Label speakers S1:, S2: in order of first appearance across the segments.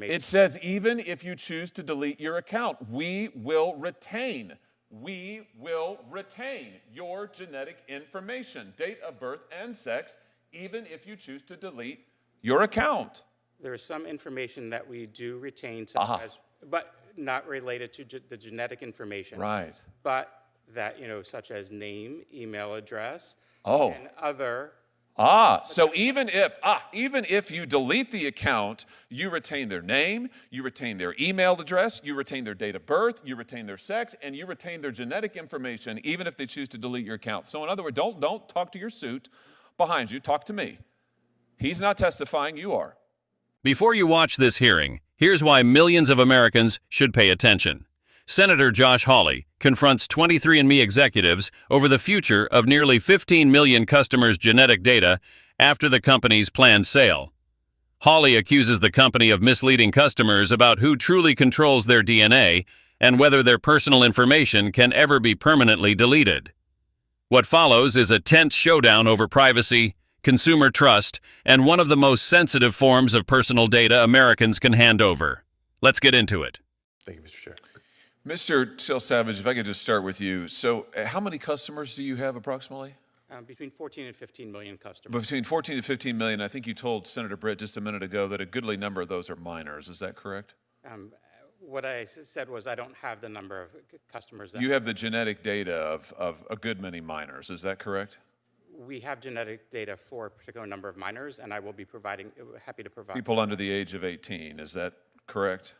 S1: It says, even if you choose to delete your account, we will retain your genetic information, date of birth and sex, even if you choose to delete your account.
S2: There is some information that we do retain, such as, but not related to the genetic information.
S1: Right.
S2: But that, such as name, email address,
S1: Oh.
S2: and other.
S1: So even if you delete the account, you retain their name, you retain their email address, you retain their date of birth, you retain their sex, and you retain their genetic information, even if they choose to delete your account. So in other words, don't talk to your suit behind you. Talk to me. He's not testifying. You are.
S3: Before you watch this hearing, here's why millions of Americans should pay attention. Senator Josh Hawley confronts 23andMe executives over the future of nearly 15 million customers' genetic data after the company's planned sale. Hawley accuses the company of misleading customers about who truly controls their DNA and whether their personal information can ever be permanently deleted. What follows is a tense showdown over privacy, consumer trust, and one of the most sensitive forms of personal data Americans can hand over. Let's get into it.
S4: Thank you, Mr. Chair.
S1: Mr. Seal Savage, if I could just start with you. So how many customers do you have approximately?
S2: Between 14 and 15 million customers.
S1: Between 14 and 15 million. I think you told Senator Britt just a minute ago that a goodly number of those are minors. Is that correct?
S2: What I said was I don't have the number of customers.
S1: You have the genetic data of a good many minors. Is that correct?
S2: We have genetic data for a particular number of minors, and I will be happy to provide.
S1: People under the age of 18. Is that correct?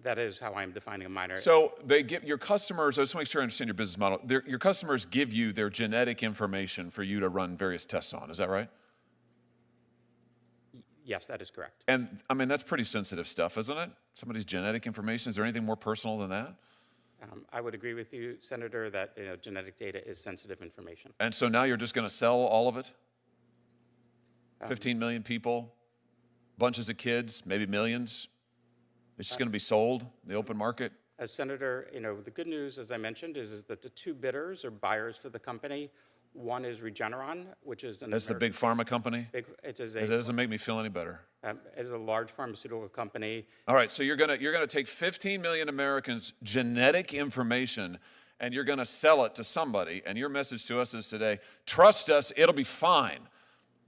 S2: That is how I'm defining a minor.
S1: So they give your customers, I just want to make sure I understand your business model. Your customers give you their genetic information for you to run various tests on. Is that right?
S2: Yes, that is correct.
S1: And I mean, that's pretty sensitive stuff, isn't it? Somebody's genetic information. Is there anything more personal than that?
S2: I would agree with you, Senator, that genetic data is sensitive information.
S1: And so now you're just going to sell all of it? 15 million people, bunches of kids, maybe millions. It's just going to be sold in the open market?
S2: As Senator, the good news, as I mentioned, is that the two bidders or buyers for the company, one is Regeneron, which is
S1: That's the big pharma company?
S2: It
S1: doesn't make me feel any better.
S2: It is a large pharmaceutical company.
S1: All right, so you're gonna take 15 million Americans' genetic information and you're gonna sell it to somebody, and your message to us is today, trust us, it'll be fine.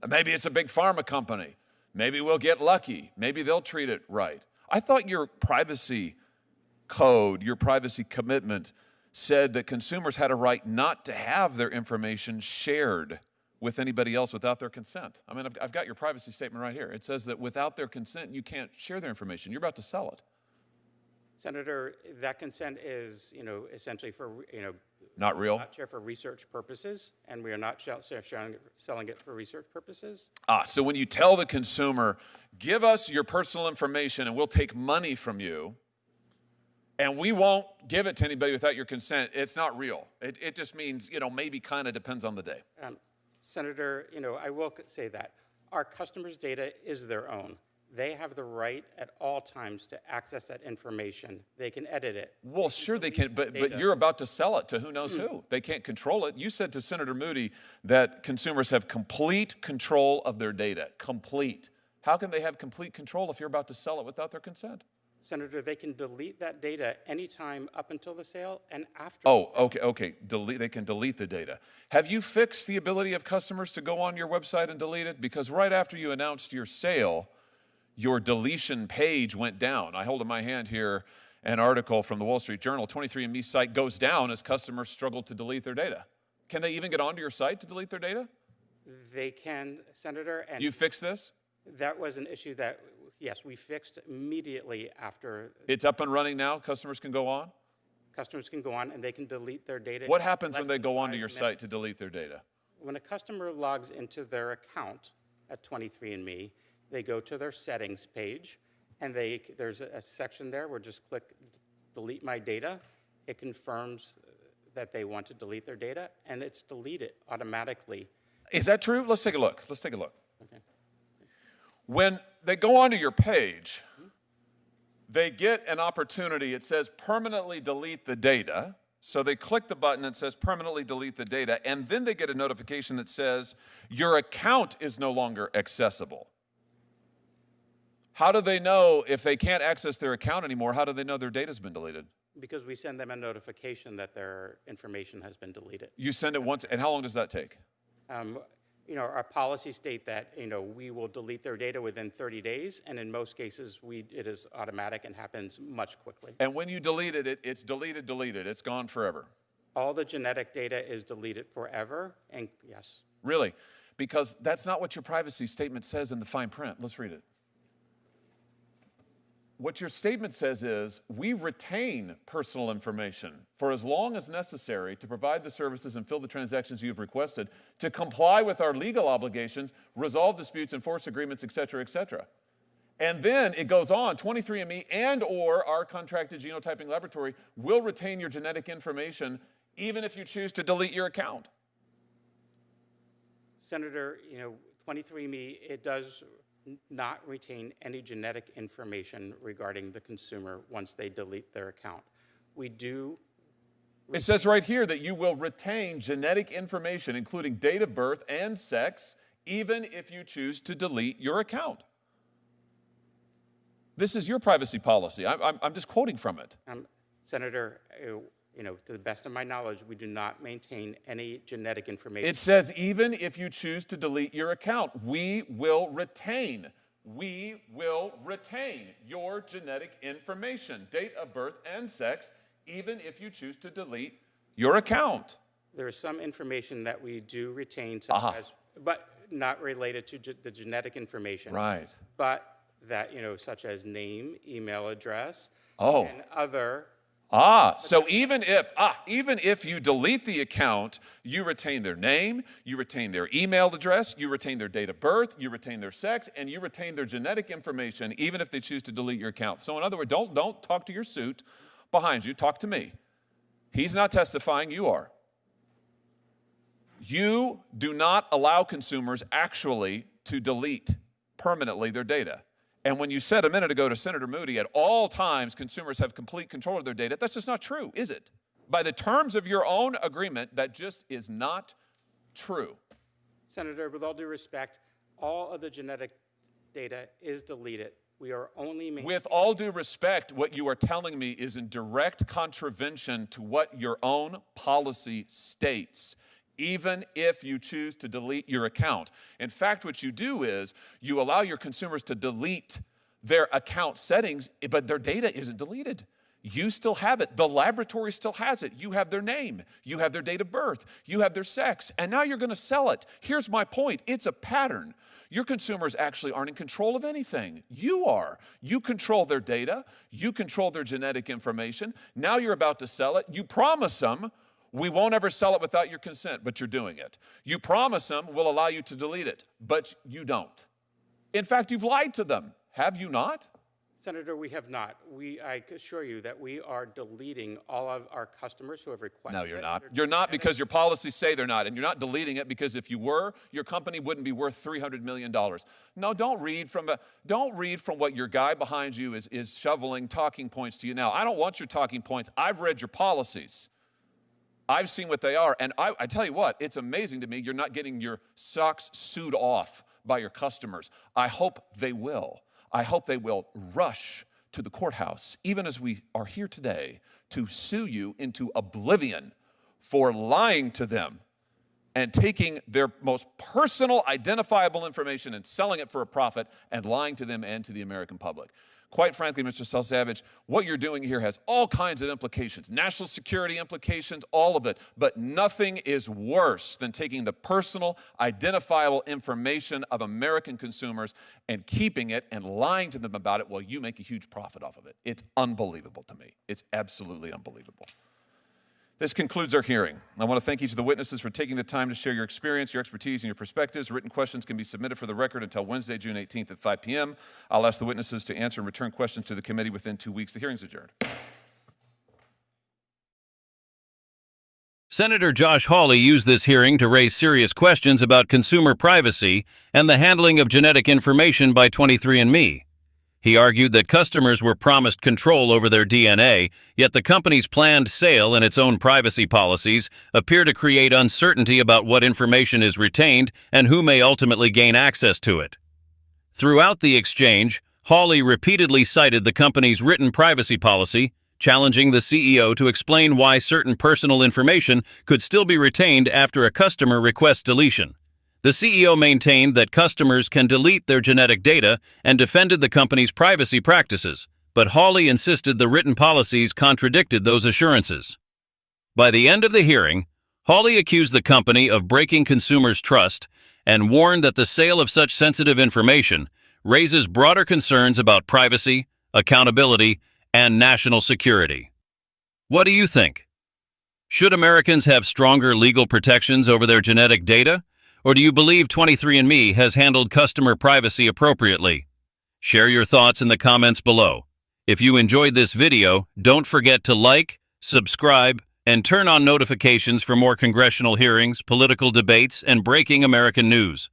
S1: Maybe it's a big pharma company. Maybe we'll get lucky. Maybe they'll treat it right. I thought your privacy code, your privacy commitment said that consumers had a right not to have their information shared with anybody else without their consent. I mean, I've got your privacy statement right here. It says that without their consent, you can't share their information. You're about to sell it.
S2: Senator, that consent is, essentially for,
S1: not real?
S2: Not share for research purposes, and we are not selling it for research purposes.
S1: So when you tell the consumer, give us your personal information and we'll take money from you, and we won't give it to anybody without your consent, it's not real. It just means, maybe kind of depends on the day.
S2: Senator, I will say that our customers' data is their own. They have the right at all times to access that information. They can edit it.
S1: Well, sure they can, but you're about to sell it to who knows who. They can't control it. You said to Senator Moody that consumers have complete control of their data. Complete. How can they have complete control if you're about to sell it without their consent?
S2: Senator, they can delete that data anytime up until the sale and after.
S1: Oh, okay. They can delete the data. Have you fixed the ability of customers to go on your website and delete it? Because right after you announced your sale, your deletion page went down. I hold in my hand here an article from the Wall Street Journal. 23andMe site goes down as customers struggle to delete their data. Can they even get onto your site to delete their data?
S2: They can, Senator. And
S1: you fixed this?
S2: That was an issue that, yes, we fixed immediately after.
S1: It's up and running now? Customers can go on?
S2: Customers can go on and they can delete their data.
S1: What happens when they go onto your site to delete their data?
S2: When a customer logs into their account at 23andMe, they go to their settings page, and there's a section there where just click delete my data. It confirms that they want to delete their data, and it's deleted automatically.
S1: Is that true? Let's take a look.
S2: Okay.
S1: When they go onto your page, they get an opportunity. It says permanently delete the data. So they click the button that says permanently delete the data, and then they get a notification that says your account is no longer accessible. How do they know if they can't access their account anymore? How do they know their data's been deleted?
S2: Because we send them a notification that their information has been deleted.
S1: You send it once, and how long does that take?
S2: Our policies state that, we will delete their data within 30 days, and in most cases, it is automatic and happens much quickly.
S1: And when you delete it, it's deleted. It's gone forever.
S2: All the genetic data is deleted forever, and yes.
S1: Really? Because that's not what your privacy statement says in the fine print. Let's read it. What your statement says is, we retain personal information for as long as necessary to provide the services and fill the transactions you've requested, to comply with our legal obligations, resolve disputes, enforce agreements, et cetera, et cetera. And then it goes on, 23andMe and or our contracted genotyping laboratory will retain your genetic information even if you choose to delete your account.
S2: Senator, 23andMe, it does not retain any genetic information regarding the consumer once they delete their account. We do.
S1: It says right here that you will retain genetic information, including date of birth and sex, even if you choose to delete your account. This is your privacy policy. I'm just quoting from it.
S2: Senator, to the best of my knowledge, we do not maintain any genetic information.
S1: It says even if you choose to delete your account, we will retain your genetic information, date of birth and sex, even if you choose to delete your account.
S2: There is some information that we do retain, such as, but not related to the genetic information.
S1: Right.
S2: But that, such as name, email address,
S1: Oh.
S2: and other.
S1: So even if you delete the account, you retain their name, you retain their email address, you retain their date of birth, you retain their sex, and you retain their genetic information, even if they choose to delete your account. So in other words, don't talk to your suit behind you, talk to me. He's not testifying, you are. You do not allow consumers actually to delete permanently their data. And when you said a minute ago to Senator Moody, at all times consumers have complete control of their data, that's just not true, is it? By the terms of your own agreement, that just is not true.
S2: Senator, with all due respect, all of the genetic data is deleted. We are only
S1: With all due respect, what you are telling me is in direct contravention to what your own policy states, even if you choose to delete your account. In fact, what you do is you allow your consumers to delete their account settings, but their data isn't deleted. You still have it. The laboratory still has it. You have their name. You have their date of birth. You have their sex. And now you're going to sell it. Here's my point. It's a pattern. Your consumers actually aren't in control of anything. You are. You control their data. You control their genetic information. Now you're about to sell it. You promise them, we won't ever sell it without your consent, but you're doing it. You promise them we'll allow you to delete it, but you don't. In fact, you've lied to them. Have you not?
S2: Senator, we have not. I assure you that we are deleting all of our customers who have requested.
S1: No, you're not. You're not, because your policies say they're not, and you're not deleting it because if you were, your company wouldn't be worth $300 million. No, don't read from what your guy behind you is shoveling talking points to you now. I don't want your talking points. I've read your policies. I've seen what they are, and I tell you what, it's amazing to me you're not getting your socks sewed off by your customers. I hope they will. I hope they will rush to the courthouse, even as we are here today, to sue you into oblivion for lying to them and taking their most personal, identifiable information and selling it for a profit and lying to them and to the American public. Quite frankly, Mr. Savage, what you're doing here has all kinds of implications, national security implications, all of it, but nothing is worse than taking the personal, identifiable information of American consumers and keeping it and lying to them about it while you make a huge profit off of it. It's unbelievable to me. It's absolutely unbelievable. This concludes our hearing. I want to thank each of the witnesses for taking the time to share your experience, your expertise, and your perspectives. Written questions can be submitted for the record until Wednesday, June 18th at 5 p.m. I'll ask the witnesses to answer and return questions to the committee within 2 weeks. The hearing's adjourned.
S3: Senator Josh Hawley used this hearing to raise serious questions about consumer privacy and the handling of genetic information by 23andMe. He argued that customers were promised control over their DNA, yet the company's planned sale and its own privacy policies appear to create uncertainty about what information is retained and who may ultimately gain access to it. Throughout the exchange, Hawley repeatedly cited the company's written privacy policy, challenging the CEO to explain why certain personal information could still be retained after a customer requests deletion. The CEO maintained that customers can delete their genetic data and defended the company's privacy practices, but Hawley insisted the written policies contradicted those assurances. By the end of the hearing, Hawley accused the company of breaking consumers' trust and warned that the sale of such sensitive information raises broader concerns about privacy, accountability, and national security. What do you think? Should Americans have stronger legal protections over their genetic data, or do you believe 23andMe has handled customer privacy appropriately? Share your thoughts in the comments below. If you enjoyed this video, don't forget to like, subscribe, and turn on notifications for more congressional hearings, political debates, and breaking American news.